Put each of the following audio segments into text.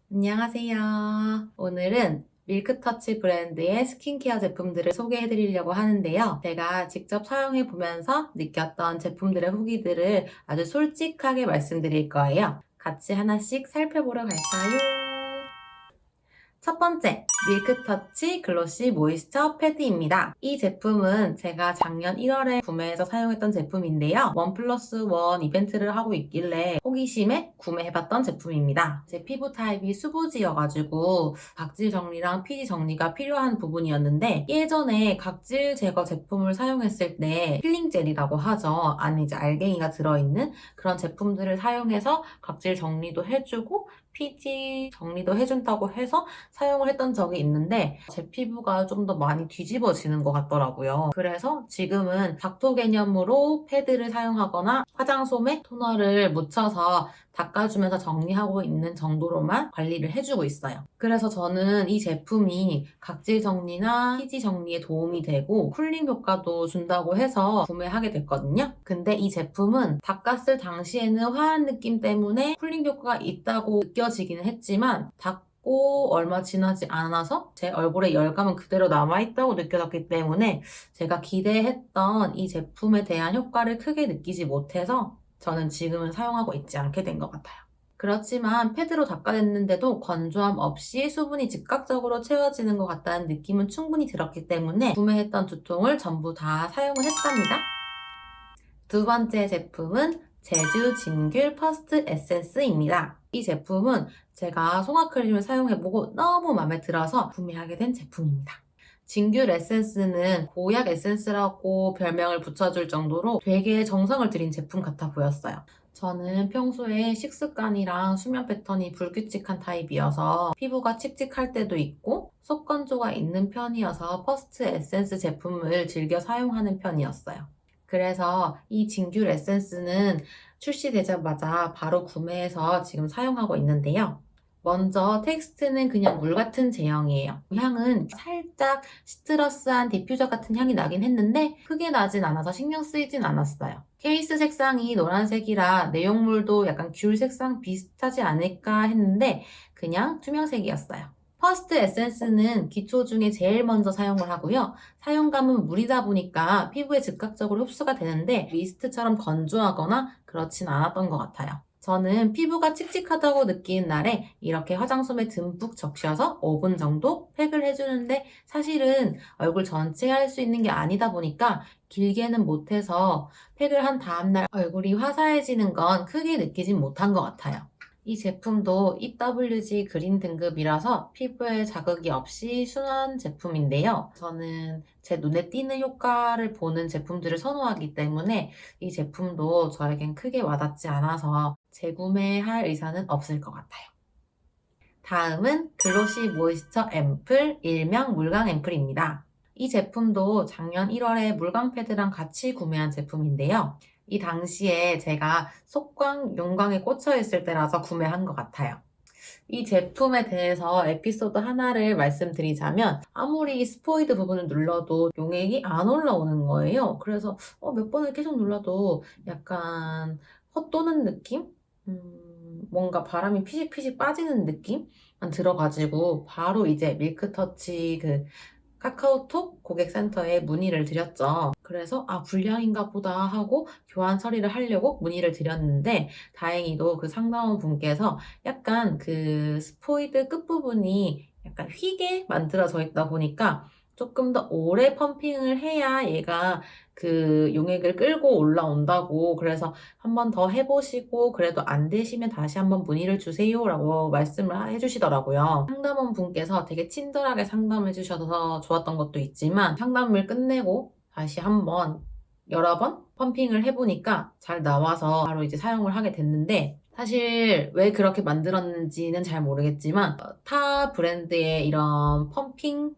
안녕하세요. 오늘은 밀크터치 브랜드의 스킨케어 제품들을 소개해 드리려고 하는데요. 제가 직접 사용해 보면서 느꼈던 제품들의 후기들을 아주 솔직하게 말씀드릴 거예요. 같이 하나씩 살펴보러 갈까요? 첫 번째, 밀크터치 글로시 모이스처 패드입니다. 이 제품은 제가 작년 1월에 구매해서 사용했던 제품인데요. 1+1 이벤트를 하고 있길래 호기심에 구매해봤던 제품입니다. 제 피부 타입이 수부지여가지고 각질 정리랑 피지 정리가 필요한 부분이었는데 예전에 각질 제거 제품을 사용했을 때 필링 젤이라고 하죠. 안에 이제 알갱이가 들어있는 그런 제품들을 사용해서 각질 정리도 해주고 피지 정리도 해준다고 해서 사용을 했던 적이 있는데 제 피부가 좀 더 많이 뒤집어지는 것 같더라고요. 그래서 지금은 닥터 개념으로 패드를 사용하거나 화장솜에 토너를 묻혀서 닦아주면서 정리하고 있는 정도로만 관리를 해주고 있어요. 그래서 저는 이 제품이 각질 정리나 피지 정리에 도움이 되고 쿨링 효과도 준다고 해서 구매하게 됐거든요. 근데 이 제품은 닦았을 당시에는 화한 느낌 때문에 쿨링 효과가 있다고 느껴지기는 했지만 얼마 지나지 않아서 제 얼굴에 열감은 그대로 남아있다고 느껴졌기 때문에 제가 기대했던 이 제품에 대한 효과를 크게 느끼지 못해서 저는 지금은 사용하고 있지 않게 된 것 같아요. 그렇지만 패드로 닦아냈는데도 건조함 없이 수분이 즉각적으로 채워지는 것 같다는 느낌은 충분히 들었기 때문에 구매했던 두 통을 전부 다 사용을 했답니다. 두 번째 제품은 제주 진귤 퍼스트 에센스입니다. 이 제품은 제가 송화크림을 사용해보고 너무 마음에 들어서 구매하게 된 제품입니다. 진귤 에센스는 고약 에센스라고 별명을 붙여줄 정도로 되게 정성을 들인 제품 같아 보였어요. 저는 평소에 식습관이랑 수면 패턴이 불규칙한 타입이어서 피부가 칙칙할 때도 있고 속건조가 있는 편이어서 퍼스트 에센스 제품을 즐겨 사용하는 편이었어요. 그래서 이 진귤 에센스는 출시되자마자 바로 구매해서 지금 사용하고 있는데요. 먼저 텍스트는 그냥 물 같은 제형이에요. 향은 살짝 시트러스한 디퓨저 같은 향이 나긴 했는데 크게 나진 않아서 신경 쓰이진 않았어요. 케이스 색상이 노란색이라 내용물도 약간 귤 색상 비슷하지 않을까 했는데 그냥 투명색이었어요. 퍼스트 에센스는 기초 중에 제일 먼저 사용을 하고요. 사용감은 물이다 보니까 피부에 즉각적으로 흡수가 되는데 미스트처럼 건조하거나 그렇진 않았던 것 같아요. 저는 피부가 칙칙하다고 느끼는 날에 이렇게 화장솜에 듬뿍 적셔서 5분 정도 팩을 해주는데 사실은 얼굴 전체에 할 수 있는 게 아니다 보니까 길게는 못해서 팩을 한 다음날 얼굴이 화사해지는 건 크게 느끼진 못한 것 같아요. 이 제품도 EWG 그린 등급이라서 피부에 자극이 없이 순한 제품인데요. 저는 제 눈에 띄는 효과를 보는 제품들을 선호하기 때문에 이 제품도 저에겐 크게 와닿지 않아서 재구매할 의사는 없을 것 같아요. 다음은 글로시 모이스처 앰플, 일명 물광 앰플입니다. 이 제품도 작년 1월에 물광 패드랑 같이 구매한 제품인데요. 이 당시에 제가 속광, 윤광에 꽂혀 있을 때라서 구매한 것 같아요. 이 제품에 대해서 에피소드 하나를 말씀드리자면 아무리 스포이드 부분을 눌러도 용액이 안 올라오는 거예요. 그래서 몇 번을 계속 눌러도 약간 헛도는 느낌? 뭔가 바람이 피식피식 빠지는 느낌만 들어가지고 바로 이제 밀크터치 그 카카오톡 고객센터에 문의를 드렸죠. 그래서 불량인가 보다 하고 교환 처리를 하려고 문의를 드렸는데 다행히도 그 상담원 분께서 약간 그 스포이드 끝부분이 약간 휘게 만들어져 있다 보니까 조금 더 오래 펌핑을 해야 얘가 그 용액을 끌고 올라온다고 그래서 한 번 더 해보시고 그래도 안 되시면 다시 한번 문의를 주세요라고 말씀을 해주시더라고요. 상담원 분께서 되게 친절하게 상담해 주셔서 좋았던 것도 있지만 상담을 끝내고 다시 한번 여러 번 펌핑을 해보니까 잘 나와서 바로 이제 사용을 하게 됐는데 사실 왜 그렇게 만들었는지는 잘 모르겠지만 타 브랜드의 이런 펌핑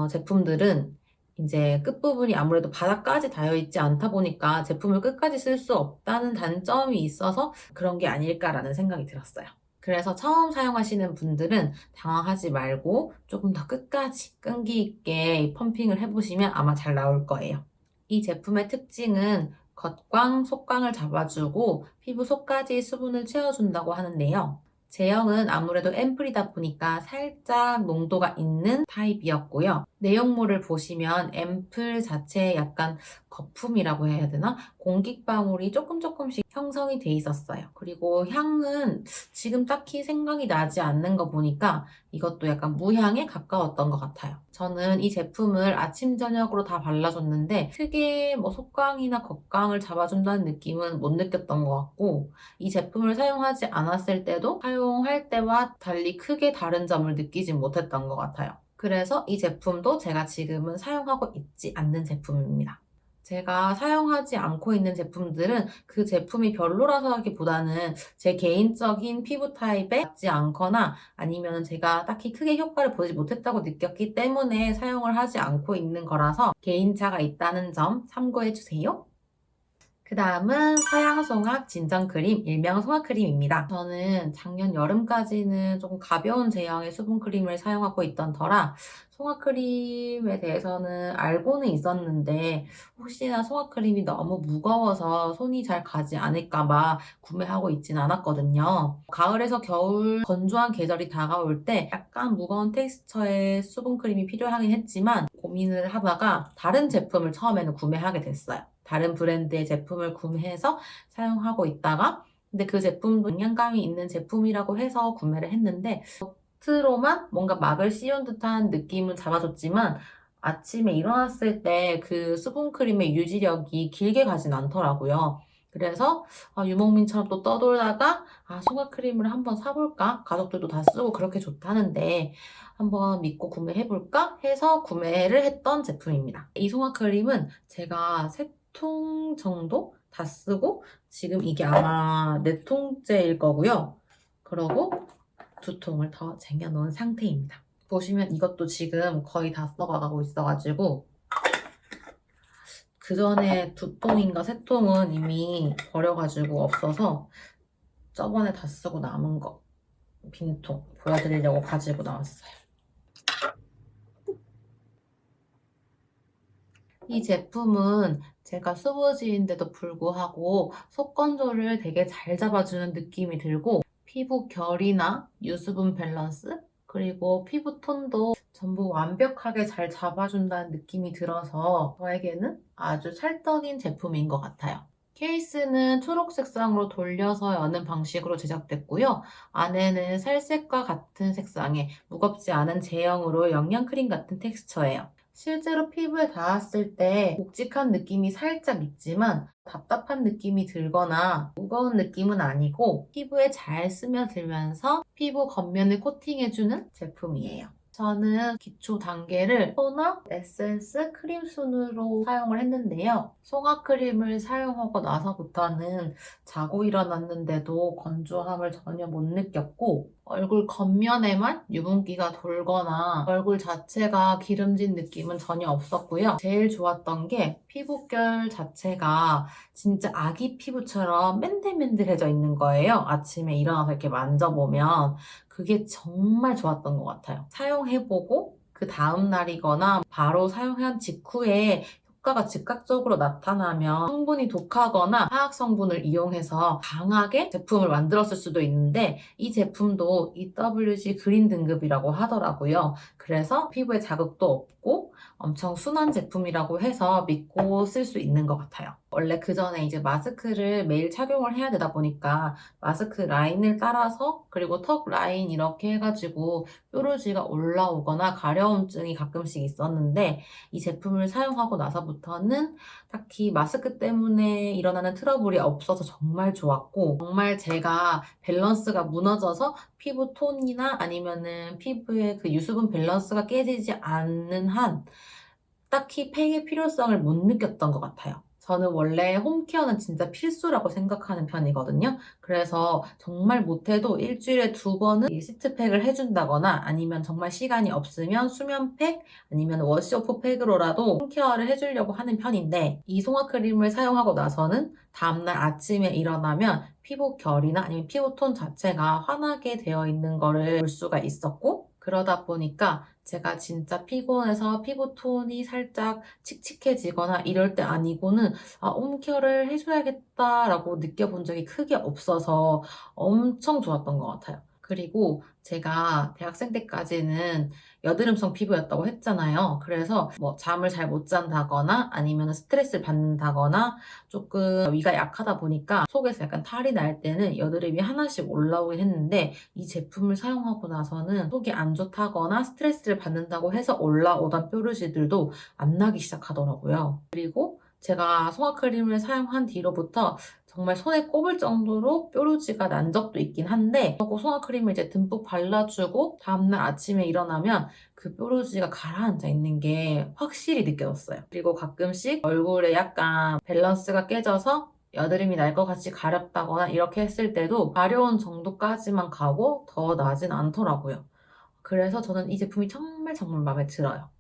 제품들은 이제 끝부분이 아무래도 바닥까지 닿여 있지 않다 보니까 제품을 끝까지 쓸 수 없다는 단점이 있어서 그런 게 아닐까라는 생각이 들었어요. 그래서 처음 사용하시는 분들은 당황하지 말고 조금 더 끝까지 끈기 있게 펌핑을 해보시면 아마 잘 나올 거예요. 이 제품의 특징은 겉광, 속광을 잡아주고 피부 속까지 수분을 채워준다고 하는데요. 제형은 아무래도 앰플이다 보니까 살짝 농도가 있는 타입이었고요. 내용물을 보시면 앰플 자체에 약간 거품이라고 해야 되나? 공기방울이 조금씩 형성이 돼 있었어요. 그리고 향은 지금 딱히 생각이 나지 않는 거 보니까 이것도 약간 무향에 가까웠던 것 같아요. 저는 이 제품을 아침, 저녁으로 다 발라줬는데 크게 뭐 속광이나 겉광을 잡아준다는 느낌은 못 느꼈던 것 같고, 이 제품을 사용하지 않았을 때도 사용할 때와 달리 크게 다른 점을 느끼진 못했던 것 같아요. 그래서 이 제품도 제가 지금은 사용하고 있지 않는 제품입니다. 제가 사용하지 않고 있는 제품들은 그 제품이 별로라서 하기보다는 제 개인적인 피부 타입에 맞지 않거나 아니면 제가 딱히 크게 효과를 보지 못했다고 느꼈기 때문에 사용을 하지 않고 있는 거라서 개인차가 있다는 점 참고해주세요. 그 다음은 서양송악 진정크림, 일명 송악크림입니다. 저는 작년 여름까지는 조금 가벼운 제형의 수분크림을 사용하고 있던 터라 송악크림에 대해서는 알고는 있었는데 혹시나 송악크림이 너무 무거워서 손이 잘 가지 않을까봐 구매하고 있진 않았거든요. 가을에서 겨울 건조한 계절이 다가올 때 약간 무거운 텍스처의 수분크림이 필요하긴 했지만 고민을 하다가 다른 제품을 처음에는 구매하게 됐어요. 다른 브랜드의 제품을 구매해서 사용하고 있다가 근데 그 제품도 영양감이 있는 제품이라고 해서 구매를 했는데 겉으로만 뭔가 막을 씌운 듯한 느낌은 잡아줬지만 아침에 일어났을 때 그 수분크림의 유지력이 길게 가진 않더라고요. 그래서 유목민처럼 또 떠돌다가 소가크림을 한번 사볼까? 가족들도 다 쓰고 그렇게 좋다는데 한번 믿고 구매해볼까? 해서 구매를 했던 제품입니다. 이 송화크림은 제가 3통 정도 다 쓰고 지금 이게 아마 4통째일 거고요. 그러고 2통을 더 쟁여놓은 상태입니다. 보시면 이것도 지금 거의 다 써가고 있어가지고 그 전에 2통인가 3통은 이미 버려가지고 없어서 저번에 다 쓰고 남은 거 빈통 보여드리려고 가지고 나왔어요. 이 제품은 제가 수부지인데도 불구하고 속 건조를 되게 잘 잡아주는 느낌이 들고 피부 결이나 유수분 밸런스 그리고 피부 톤도 전부 완벽하게 잘 잡아준다는 느낌이 들어서 저에게는 아주 찰떡인 제품인 것 같아요. 케이스는 초록 색상으로 돌려서 여는 방식으로 제작됐고요. 안에는 살색과 같은 색상의 무겁지 않은 제형으로 영양크림 같은 텍스처예요. 실제로 피부에 닿았을 때 묵직한 느낌이 살짝 있지만 답답한 느낌이 들거나 무거운 느낌은 아니고 피부에 잘 스며들면서 피부 겉면을 코팅해주는 제품이에요. 저는 기초 단계를 토너, 에센스, 크림 순으로 사용을 했는데요. 송화크림을 사용하고 나서부터는 자고 일어났는데도 건조함을 전혀 못 느꼈고 얼굴 겉면에만 유분기가 돌거나 얼굴 자체가 기름진 느낌은 전혀 없었고요. 제일 좋았던 게 피부결 자체가 진짜 아기 피부처럼 맨들맨들해져 있는 거예요. 아침에 일어나서 이렇게 만져보면 그게 정말 좋았던 것 같아요. 사용해보고 그 다음 날이거나 바로 사용한 직후에 효과가 즉각적으로 나타나면 성분이 독하거나 화학 성분을 이용해서 강하게 제품을 만들었을 수도 있는데 이 제품도 EWG 그린 등급이라고 하더라고요. 그래서 피부에 자극도 없고 엄청 순한 제품이라고 해서 믿고 쓸 수 있는 것 같아요. 원래 그 전에 이제 마스크를 매일 착용을 해야 되다 보니까 마스크 라인을 따라서 그리고 턱 라인 이렇게 해가지고 뾰루지가 올라오거나 가려움증이 가끔씩 있었는데 이 제품을 사용하고 나서부터는 딱히 마스크 때문에 일어나는 트러블이 없어서 정말 좋았고 정말 제가 밸런스가 무너져서 피부 톤이나 아니면은 피부의 그 유수분 밸런스가 깨지지 않는 한 딱히 팩의 필요성을 못 느꼈던 것 같아요. 저는 원래 홈케어는 진짜 필수라고 생각하는 편이거든요. 그래서 정말 못해도 일주일에 2번은 이 시트팩을 해준다거나 아니면 정말 시간이 없으면 수면팩 아니면 워시오프 팩으로라도 홈케어를 해주려고 하는 편인데 이 송화크림을 사용하고 나서는 다음날 아침에 일어나면 피부 결이나 아니면 피부톤 자체가 환하게 되어 있는 거를 볼 수가 있었고 그러다 보니까 제가 진짜 피곤해서 피부톤이 살짝 칙칙해지거나 이럴 때 아니고는 홈케어를 해줘야겠다라고 느껴본 적이 크게 없어서 엄청 좋았던 것 같아요. 그리고 제가 대학생 때까지는 여드름성 피부였다고 했잖아요. 그래서 뭐 잠을 잘 못 잔다거나 아니면 스트레스를 받는다거나 조금 위가 약하다 보니까 속에서 약간 탈이 날 때는 여드름이 하나씩 올라오긴 했는데 이 제품을 사용하고 나서는 속이 안 좋다거나 스트레스를 받는다고 해서 올라오던 뾰루지들도 안 나기 시작하더라고요. 그리고 제가 송화크림을 사용한 뒤로부터 정말 손에 꼽을 정도로 뾰루지가 난 적도 있긴 한데 그리고 송화크림을 이제 듬뿍 발라주고 다음날 아침에 일어나면 그 뾰루지가 가라앉아 있는 게 확실히 느껴졌어요. 그리고 가끔씩 얼굴에 약간 밸런스가 깨져서 여드름이 날 것 같이 가렵다거나 이렇게 했을 때도 가려운 정도까지만 가고 더 나진 않더라고요. 그래서 저는 이 제품이 정말 정말 마음에 들어요.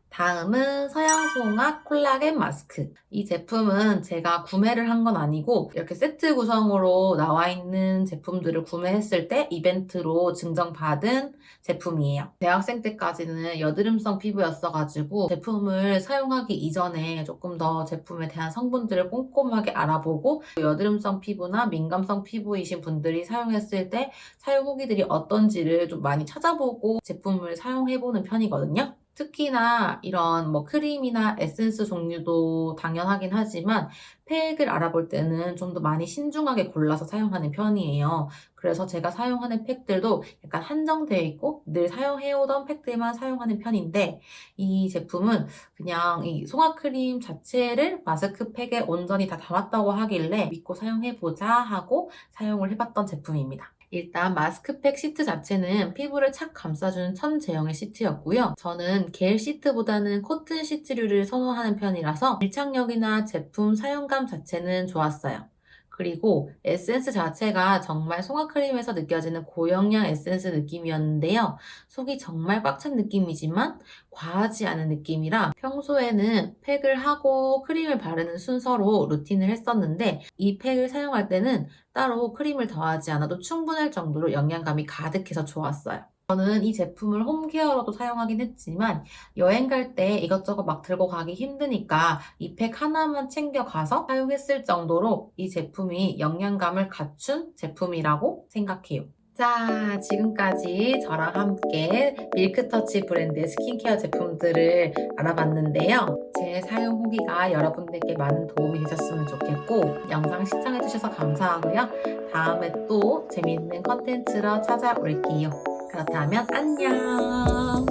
다음은 서양송악 콜라겐 마스크. 이 제품은 제가 구매를 한 건 아니고 이렇게 세트 구성으로 나와 있는 제품들을 구매했을 때 이벤트로 증정받은 제품이에요. 대학생 때까지는 여드름성 피부였어가지고 제품을 사용하기 이전에 조금 더 제품에 대한 성분들을 꼼꼼하게 알아보고 여드름성 피부나 민감성 피부이신 분들이 사용했을 때 사용 후기들이 어떤지를 좀 많이 찾아보고 제품을 사용해보는 편이거든요. 특히나 이런 뭐 크림이나 에센스 종류도 당연하긴 하지만 팩을 알아볼 때는 좀 더 많이 신중하게 골라서 사용하는 편이에요. 그래서 제가 사용하는 팩들도 약간 한정되어 있고 늘 사용해오던 팩들만 사용하는 편인데 이 제품은 그냥 이 송화크림 자체를 마스크팩에 온전히 다 담았다고 하길래 믿고 사용해보자 하고 사용을 해봤던 제품입니다. 일단 마스크팩 시트 자체는 피부를 착 감싸주는 천제형의 시트였고요. 저는 겔 시트보다는 코튼 시트류를 선호하는 편이라서 밀착력이나 제품 사용감 자체는 좋았어요. 그리고 에센스 자체가 정말 송화크림에서 느껴지는 고영양 에센스 느낌이었는데요. 속이 정말 꽉 찬 느낌이지만 과하지 않은 느낌이라 평소에는 팩을 하고 크림을 바르는 순서로 루틴을 했었는데 이 팩을 사용할 때는 따로 크림을 더하지 않아도 충분할 정도로 영양감이 가득해서 좋았어요. 저는 이 제품을 홈케어로도 사용하긴 했지만 여행 갈 때 이것저것 막 들고 가기 힘드니까 이 팩 하나만 챙겨가서 사용했을 정도로 이 제품이 영양감을 갖춘 제품이라고 생각해요. 자, 지금까지 저랑 함께 밀크터치 브랜드의 스킨케어 제품들을 알아봤는데요. 제 사용 후기가 여러분들께 많은 도움이 되셨으면 좋겠고, 영상 시청해주셔서 감사하고요. 다음에 또 재밌는 컨텐츠로 찾아올게요. 그렇다면 안녕!